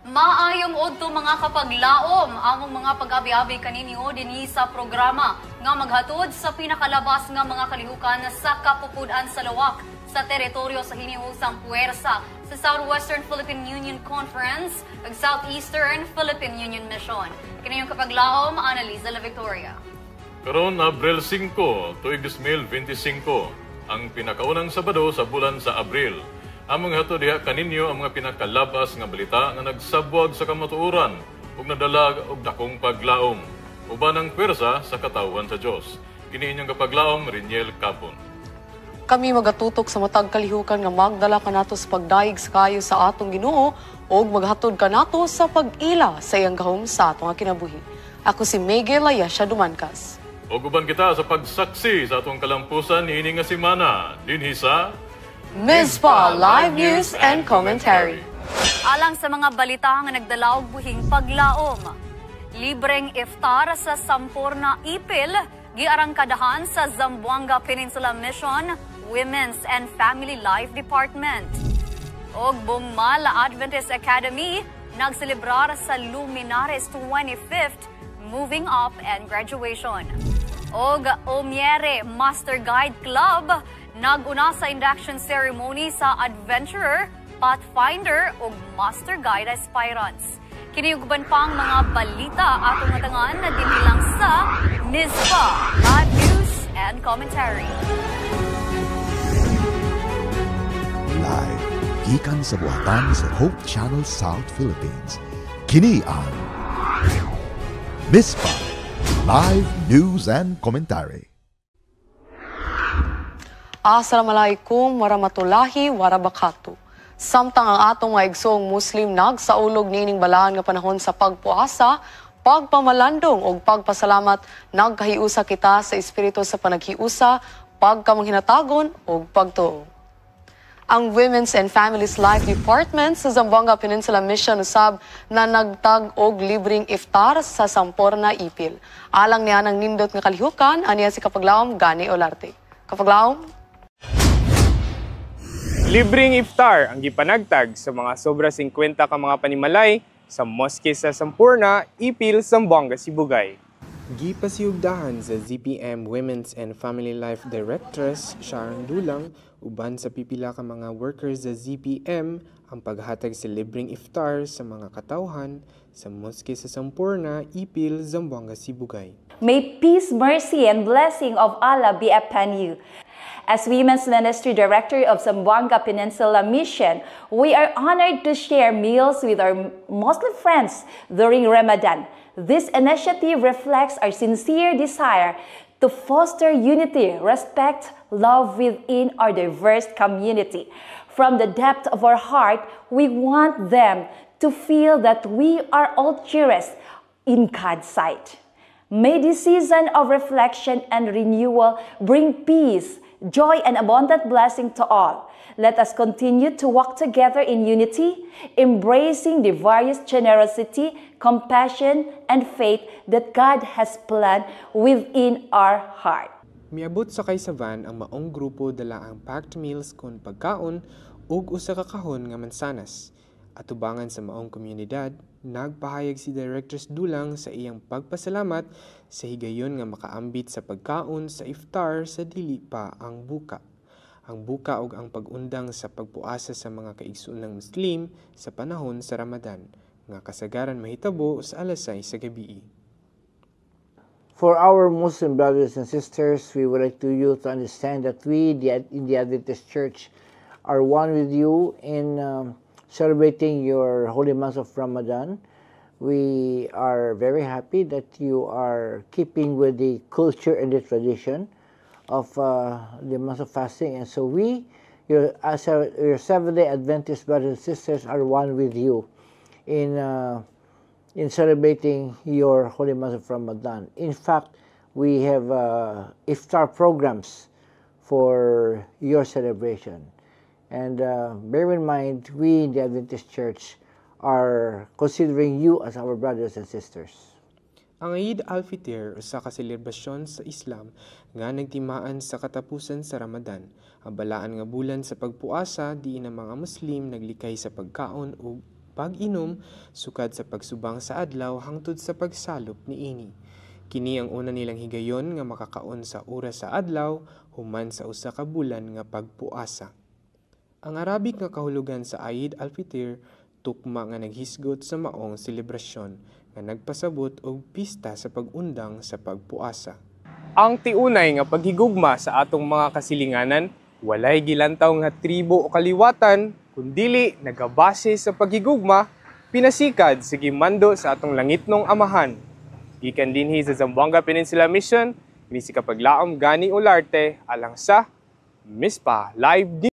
Maayong odto mga kapaglaom among mga pag-abi-abi kaninyo dinhi sa programa nga maghatod sa pinakalabas nga mga kalihukan sa kapupudan sa lawak sa teritoryo sa hiniusang puwersa sa Southwestern Philippine Union Conference ug Southeastern Philippine Union Mission. Kiniyong kapaglaom, Annalisa La Victoria. Karon Abril 5, tuig 2025, ang pinakaunang Sabado sa bulan sa Abril. Among hatod diha kaninyo ang mga pinakalabas nga balita nga nagsabwag sa kamatuoran ug nadalag og dakong paglaom uban ang pwersa sa katawan sa Dios. Kini inyong kapaglaom, Riniel Capon. Kami magatutok sa matag kalihukan nga magdala kanato sa pagdaig sa kayo sa atong Ginoo ug maghatod kanato sa pag-ila sa iyang gahom sa atong kinabuhi. Ako si Miguel Ayasha Dumancas. Og uban kita sa pagsaksi sa atong kalampusan niini nga semana dinhi sa Mizpah Live News and Commentary. Alang sa mga balita nga nagdala og buhing paglaom. Libreng iftar sa Sampurna Ipil giarangkadahan sa Zamboanga Peninsula Mission Women's and Family Life Department. Og Bungmala Adventist Academy nagselebrar sa Luminares 25th Moving Up and Graduation. Og Omiere Master Guide Club naguna sa induction ceremony sa Adventurer, Pathfinder ug Master Guide aspirants. Kiniuguban pang mga balita atong matangan na dinhi lang sa Mizpah Live News and Commentary. Live gikan sa buhatan sa Hope Channel South Philippines. Kini ang Mizpah Live News and Commentary. Assalamualaikum warahmatullahi wabarakatuh. Samtang ang atong mga igsoong Muslim nagsaulog niining balaan nga panahon sa pagpuasa, pagpamalandong o pagpasalamat, nagkahiusa kita sa espiritu sa panaghiusa, pagkamanghinatagon o pagtuo. Ang Women's and Families Life Department sa Zamboanga Peninsula Mission usab na nagtag og libreng iftar sa Sampurna Ipil. Alang niya ng nindot nga kalihukan, aniya si Kapaglaom Gani Olarte. Kapaglaom? Libreng iftar ang gipanagtag sa mga sobra 50 ka mga panimalay sa Moske sa Sampurna, Ipil, Zamboanga, Sibugay. Gipasiugdahan sa ZPM Women's and Family Life Directress Sharon Dulang uban sa pipila ka mga workers sa ZPM ang paghatag sa libreng iftar sa mga katawhan sa Moske sa Sampurna, Ipil, Zamboanga, Sibugay. May peace, mercy, and blessing of Allah be upon you. As Women's Ministry Director of Zamboanga Peninsula Mission, we are honored to share meals with our Muslim friends during Ramadan. This initiative reflects our sincere desire to foster unity, respect, love within our diverse community. From the depth of our heart, we want them to feel that we are all cherished in God's sight. May this season of reflection and renewal bring peace, joy, and abundant blessing to all. Let us continue to walk together in unity, embracing the various generosity, compassion, and faith that God has planned within our heart. Miabot sa kaysaban ang maong grupo dala ang packed meals kon pagkaon ug usa ka kahon nga mansanas. Atubangan sa maong komunidad, nagpahayag si Directress Dulang sa iyang pagpasalamat sa higayon nga makaambit sa pagkaon sa iftar sa dili pa ang buka. Ang buka ug ang pag-undang sa pagpuasa sa mga kaigsoonang Muslim sa panahon sa Ramadan, nga kasagaran mahitabo sa alas 6 sa gabi. For our Muslim brothers and sisters, we would like you to understand that we in the Adventist Church are one with you in celebrating your holy month of Ramadan. We are very happy that you are keeping with the culture and the tradition of the month of fasting. And so we, your Seventh-day Adventist brothers and sisters, are one with you in celebrating your holy month of Ramadan. In fact, we have iftar programs for your celebration. And bear in mind, we in the Adventist Church are considering you as our brothers and sisters. Ang Eid al-Fitr, usa ka selebrasyon sa Islam nga nagtimaan sa katapusan sa Ramadan. Ang balaan nga bulan sa pagpuasa, diin ang mga Muslim naglikay sa pagkaon ug pag-inom sukad sa pagsubang sa adlaw hangtod sa pagsalop niini. Kini ang una nilang higayon nga makakaon sa oras sa adlaw human sa usa ka bulan nga pagpuasa. Ang Arabic nga kahulugan sa Eid al-Fitr tukma nga naghisgot sa maong selebrasyon nga nagpasabot og pista sa pag-undang sa pagpuasa. Ang tiunay nga paghigugma sa atong mga kasilinganan walay gilantaw nga tribo o kaliwatan kundili nagabase sa paghigugma pinasikad sa gimando sa atong langitnong amahan. Gikan dinhi sa Zamboanga Peninsula Mission, ini si Kapaglaom Gani Olarte alang sa Mispa Live News.